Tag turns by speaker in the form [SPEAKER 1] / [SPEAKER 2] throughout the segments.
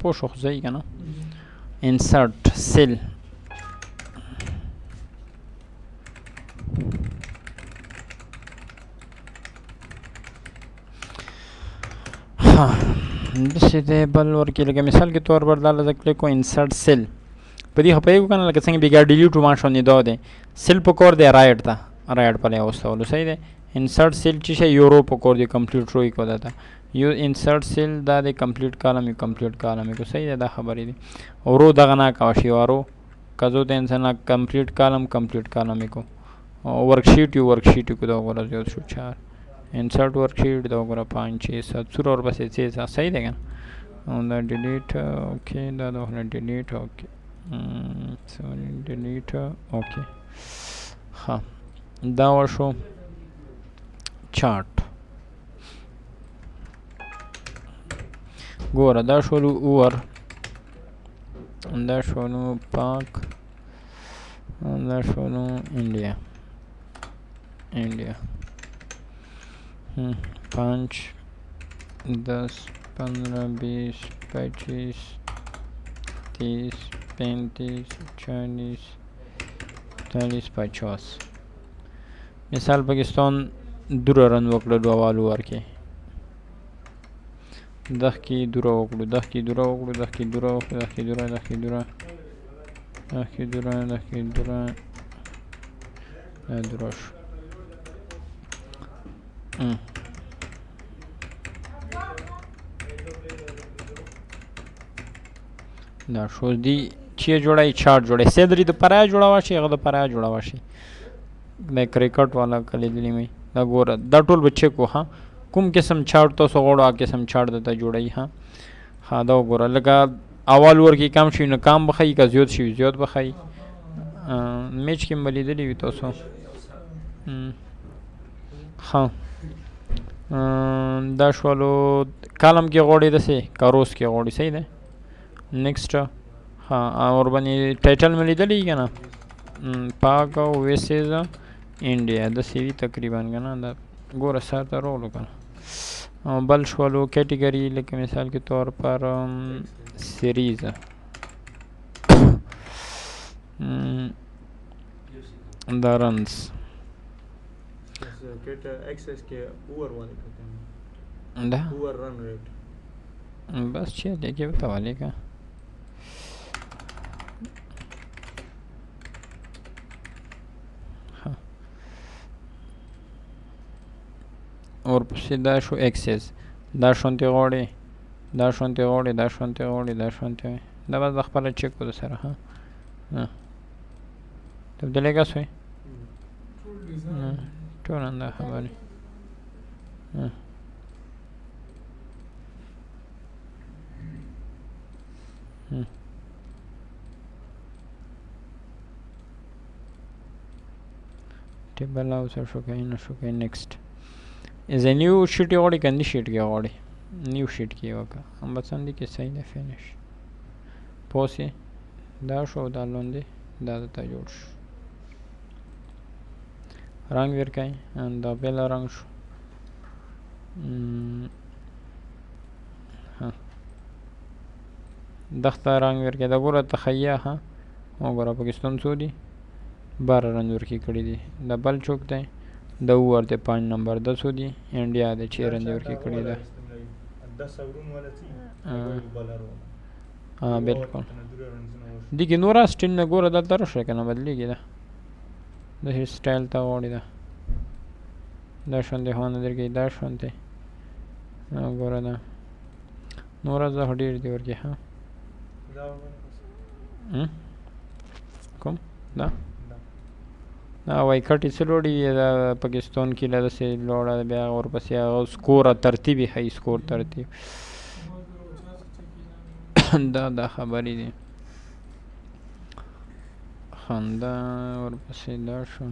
[SPEAKER 1] پوه شو خو ځای که نه انسرټ سیل داسې دی بل ورکې لکه مثال کې طور پر دا لږ کلیک کو انسرټ سیل په دې خو پوهېږو که نه لکه څنګه بېګا ډیلیټ ما شونې دا دی سیل په کور دی رایټ ته رایټ پلی اوستولو صحیح دی انسرټ سیل چې شی یورو په کور دی کمپلیټ روی کو دا ته یو انسرټ سیل دا دی کمپلیټ کالم یو کمپلیټ کالم کو صحیح دی دا خبرې دي ورو دغه نه کوه شي وارو کزو ته انسان کمپلیټ کالم کو ورکشیټ یو ورکشیټ کو دا وګوره زیات شو 4 انسرټ ورکشیټ دا وګوره 5 6 7 څور اور بس یې صحیح دی که نه دا ډیلیټ اوکې دا د ډیلیټ اوکې sorry delete okay ها دا وشو چارت ګوره دا شولو اور دا شولو پاک دا شولو انډیا 5 10 15 20 25 30 35 40 40 50 مثال پاکستان دوره رن وکړو دوالو ورکې دغ کې دوره وکړو دغ کې دوره وکړو دغ کې دوره وکړو دغ کې دوره دغ کې دوره دغ کې دوره دغ کې دوره دا دوره شو دا شو دی چې جوړای چارت جوړای سیدری د پرای جوړاوه شي هغه د پرای جوړاوه شي د کرکټ والا کلی دلی می دا ګوره دا ټول بچی کو ها کوم قسم چارت تاسو غواړو هغه قسم چارت ته جوړای ها دا ګوره لکه اول ورکی کم شي نو کم بخای که زیات شي زیات بخای میچ کې ملیدلی وي تاسو ها دا شولو کالم کې غوړي دسه کاروس کې غوړي صحیح ده नेक्स्ट हाँ और बनी टाइटल में लीधली क्या ना पाक वेसेज इंडिया द सीवी तकरीबन का ना द गोर सर तो रोल का बल्श वालों कैटेगरी लेके मिसाल के तौर पर सीरीज द रन्स एक्सेस के ओवर वाले कहते हैं ओवर रन रेट बस चलिए देखिए बता वाले का और सीधा शो एक्सेस दाशंते गोड़े दाशंते गोड़े दाशंते गोड़े दाशंते दबा दखपल चेक को सर हाँ तब दिलेगा सोए तो नंदा हमारे टेबल हाउस शो कहीं next is a new sheet already can sheet के already new sheet की होगा हम बच्चों के सही है finish पोसे दा शो डालों दे दादा जोड़ रंग वेर का and the बेला रंग शो हाँ दख्ता रंग वेर के दबोरा तखैया हाँ वगैरह पाकिस्तान सऊदी 12 रन वेर की कड़ी दी डबल चौक दे د ورته 5 نمبر 10 دی انډیا د 4 رن ورکی کړی دا 10 اورون ولا سی ها بالکل دغه نور اسټین نه ګوره د تر شي کنه بدلیږي دا د هیر سټایل تا وړي دا دا شونده هونه درګي دا شونته ګوره دا نور از هډیر دی ورکی ها کوم دا وای کټی سلوړي د پاکستان کې لاله سه لوړه بیا اور پسې سکور ترتیبي هي سکور ترتیب دا خبرې دي خندا اور پسې دا شو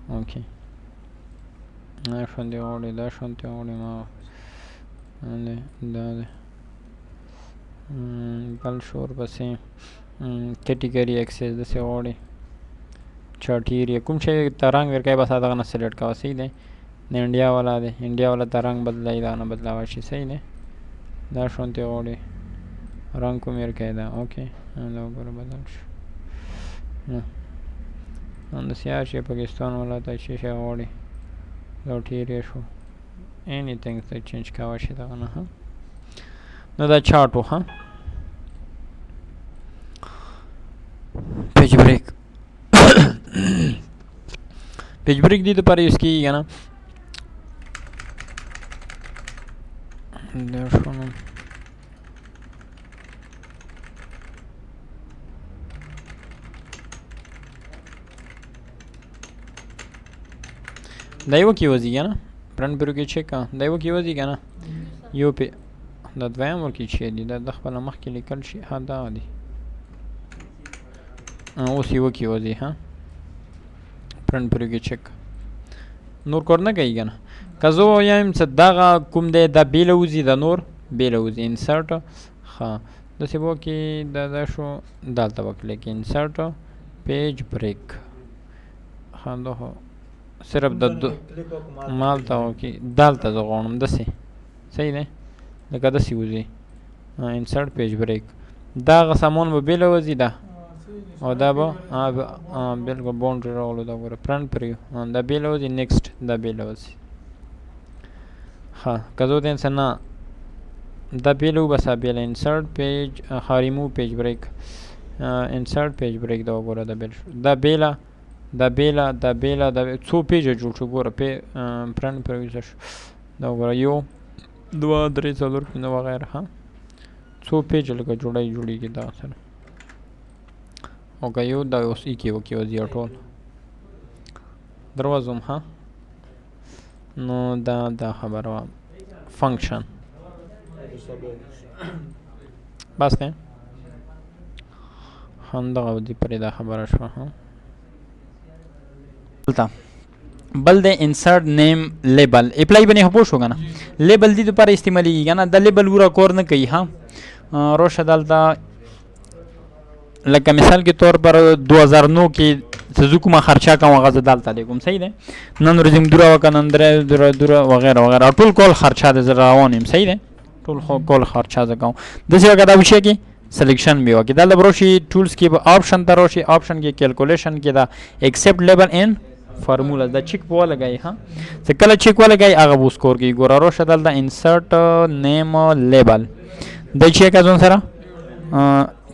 [SPEAKER 1] اوکې نه شوندې وړي دا شونته وړي ما نه دا بل شور پسې کټیګری ایکسس د سه وړي چاټیر کوم شي ترنګ ورکای بس دا نه سلیکټ کا صحیح دی نه انډیا والا دی انډیا والا ترنګ بدلای دا نه بدلاوي شي صحیح دی دا شونته وړي رنگ کوم یې کېدا اوکې دا وګوره بدل شو نو د سیار چې پاکستان ولاته چې شي غواړي دا ټیرې شو anything ته چینج کاوه شي دغه نه نو دا چارټ و ها پیج بریک پیج بریک دې لپاره یوز کېږي که نه دا شو نو دا یو کې وځي که نه پرنټ پیرو کې چیک کا دا یو کې وځي که نه یو پې دا دویم ورکې چې دي دا د خپله مخکې لیکل شي ها دا دي اوس یو کې وځي ها پرنټ پیرو کې چیک نور کار نه کوي که نه که زه ووایم چې دغه کوم دی دا بیله وځي دا نور بیله وځي انسرټ ښه داسې به وکړي دا شو دلته وکړئ کې انسرټ پیج بریک ښه دا خو صرف د مالته وکړي دلته زه غواړم داسې صحیح دی لکه داسې وځي انسرټ پیج بریک دغه سامان به بیله وځي دا او دا به بلکل باونډري راغلو دا ګوره پرنټ پریو دا بیله وځي نیکسټ دا بیله وځي ها که زه ووایم چې نه دا بیله وباسه بیله انسرټ پیج ریموو پیج بریک انسرټ پیج بریک دا وګوره دا بیل شو دا بیله دا بیله دا بیله دا څو پیجه جوړ شو ګوره پرنټ پریو شو دا وګوره یو دوه درې څلور پنځه وغیره ها څو پیجه لکه جوړیږي دا سره او که یو دا اوس ای کې وکړي وځي ټول دروازم ها نو دا خبره وه فنکشن بس دی همدغه دې پرې دا خبره شوه ها بل د انسرټ نیم لیبل اپلای باندې پوه شو که نه لیبل دې دپاره استعمالیږي که نه دا لیبل وره کور نه کوي ها روشه دلته لکه مثال کے طور پر 2009 کې زه کومه خرچه کوم هغه زه دلته لیکم صحیح دی نن ورځ یم دوره وکړه نن درې دوره وغیره وغیره ټول کول خرچه دی زه روان یم صحیح دی ټول کول خرچه زه کوم داسې وکړه دا وشي کې سلیکشن به وکړي دلته به راشي ټولس کې به آپشن ته راشي آپشن کې کیلکولیشن کې دا ایکسپټ لیبل ان فارمولا دا چیک په ولګئ ها چې کله چیک ولګئ هغه به سکور کوي ګوره راشه دلته انسرټ نیم لیبل دا چې کا ځون سره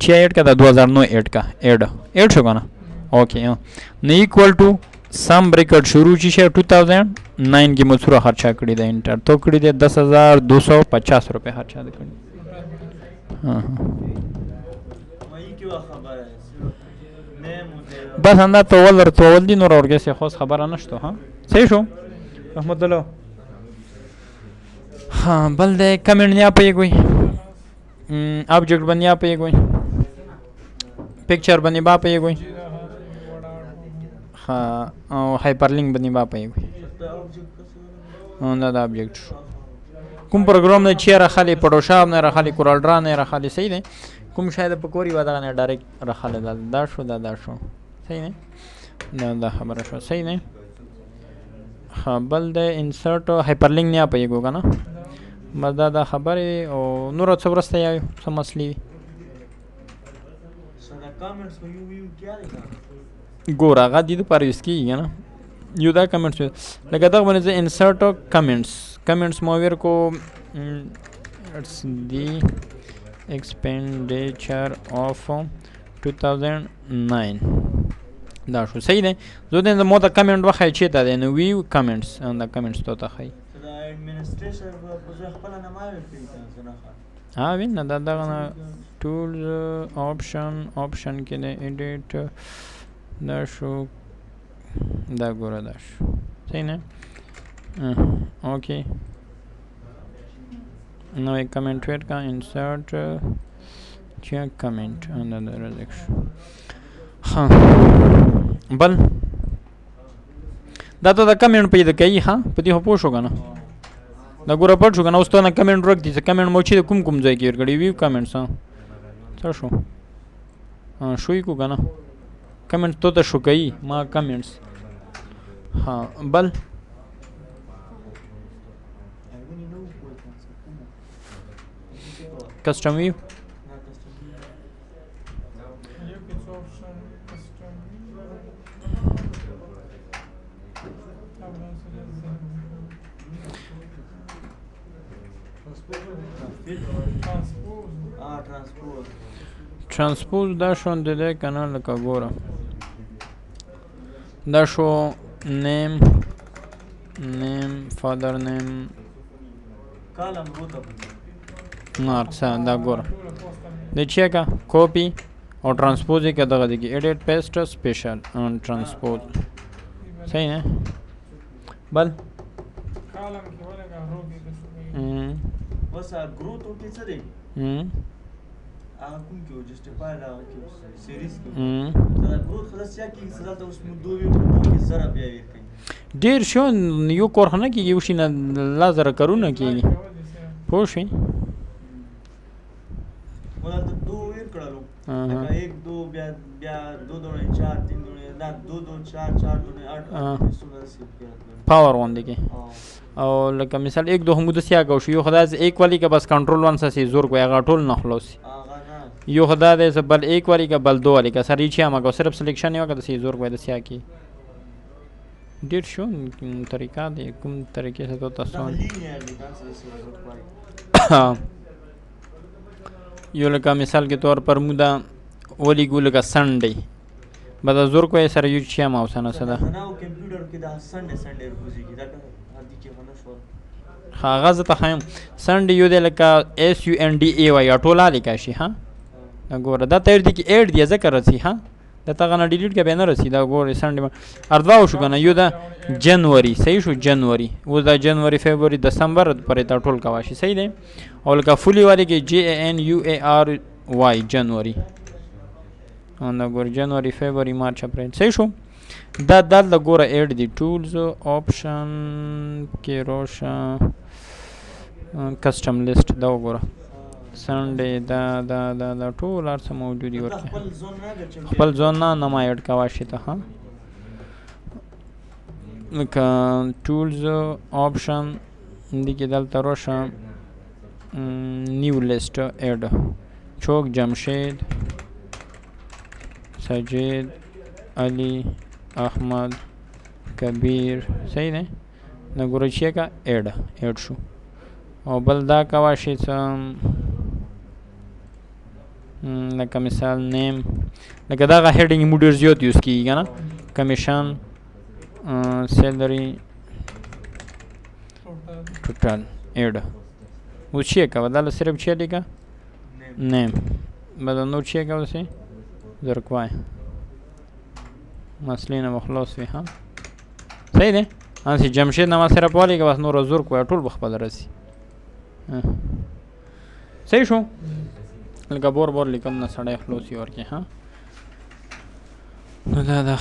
[SPEAKER 1] چې ایډ کا دا 2009 ایډ کا ایډ شو کنه اوکې نو ایکوال ټو سم بریکټ شروع چی شه 2009 کې مصوره خرچه کړی دا انټر تو کړی دی 10250 روپے خرچه کړی بس انده تول دی نور اورګه سه خاص خبره نشته ها صحیح شو رحمت الله ها بل د کمنټ نه پي کوئی ऑब्जेक्ट बनिया पे कोई पिक्चर बनी बा पे कोई हाँ हाइपरलिंक बनी बा पे कोई دا ऑब्जेक्ट کوم پروګرام نه چې راخالي پروشاب نه راخالي کورال ډرا نه راخالي صحیح دی کوم شاید په کوری واده نه ډایرکټ راخالي دا شو دا شو صحیح نه دا خبره شو صحیح نه ها بل د انسرټ هایپرلینک نه پېګو کنه مدا دا خبره او نور څه ورسته یو څه مسلې ګور هغه د پر یوز کیږي نه یو دا کمنټس لکه دا باندې انسرټ کمنټس مو ور کو اټس دی expenditure of 2009 دا شو صحیح دی زه د مو دا کمنټ وخای چې دا نو ویو کمنټس ان دا کمنټس ته خای administrator په خپل نه مایل کوي ها وین دا tools option کې نه edit دا شو دا ګوره دا شو صحیح نه اوکې نو एक कमेंट वेट का इंसर्ट चेक कमेंट अंदर रजिक्स हाँ बल دا ته دا کمنټ پیدا کوي ها په دې هو شو کنه دا ګوره پټ شو کنه اوس ته نه کمنټ ورک دي کمنټ مو چې کوم ځای کې ورګړي ویو کمنټس ها شو شوي کو کنه کمنټ ته شو کوي ما کمنټس ها بل कस्टम व्यू ترانسپوز دا شونده ده کنه لکه ګوره دا شو نیم فادر نیم مارکس دا ګوره د چی کا کاپی او ट्रांसपोज یې دغه دی کې ایډیټ پیسټ سپیشل ان ट्रांसपोज صحیح نه بل
[SPEAKER 2] کالم کې ولګا روګي بس گروث او کې څه دی هغه کوم کې جسټیفای لا کې سیریز کې دا گروث خلاص یا کې سزا ته اوس مو دوی کې زره بیا وی کوي
[SPEAKER 1] ډیر شو یو کورخنه کې یو شي نه لازر کرونه کېږي پوه شئ
[SPEAKER 2] ولته دو ویر کړلو لکه 1 2 بیا 2 2 4 3 2 دا 2 2 4 4 2 8
[SPEAKER 1] پاور باندې کې او لکه مثال 1 2 هم د سیا کو شو یو خدای ز ایک والی کا بس کنټرول ون سه زور کو هغه ټول نه خلاص یو خدای دې بل ایک والی کا بل دو والی کا سری چا ما کو صرف سلیکشن یو کا د زور کو د سیا کی ډیر شو طریقہ دې کوم طریقې سے تو تاسو یو لکه مثال کے طور پر مودا ولی ګول کا سنډے بدا زور کو سره یو چا ما وسنه صدا
[SPEAKER 2] نو کمپیوټر کې دا سنډے روزي کې دا هدي کې ونه شو
[SPEAKER 1] کاغذ ته خیم سنډ یو د لکه اس یو ان ډی ای وای ټوله لیکا شي ها ګوره دا تیر دي کې اډ دی ذکر رسی ها دا تا غنا ډیلیټ کې بنر رسی دا ګوره سنډ اردا شو کنه یو دا جنوري صحیح شو جنوري و دا جنوري فبراير دسمبر پرې تا ټول کا واشي صحیح دی او لکه فلی والی کې جی ان یو ای آر وای جنوري ان ګوره جنوري فبراير مارچ اپریل صحیح شو دا د ګوره اډ دی ټولز آپشن کې روشا کسٹم لسٹ دا وګوره سنډے دا ټول ارڅ موجودي ورته خپل ځون نه ما اډ کا واشي ته ها لکه ټولز آپشن دي کې دلته روشا نیو لسٹ اډ چوک جمشید سجید علی احمد کبیر صحیح نه نګورئ چې کا اډ شو او بل دا کوا شي لکه مثال نیم لکه دا غا هډینګ موډر زیات یوز کیږي کنه کمیشن سیلری ټوټل اډ و چې کا بدل صرف چې لیکا نیم بدل نو چې کا وسه زرکوای مسلینه مخلص وی ها صحیح ده انسی جمشید نما صرف والی که بس نور زور کوی ټول بخبل رسی صحیح شو لکه بور لیکم نه سړی خلاصي ورکې ها نو دا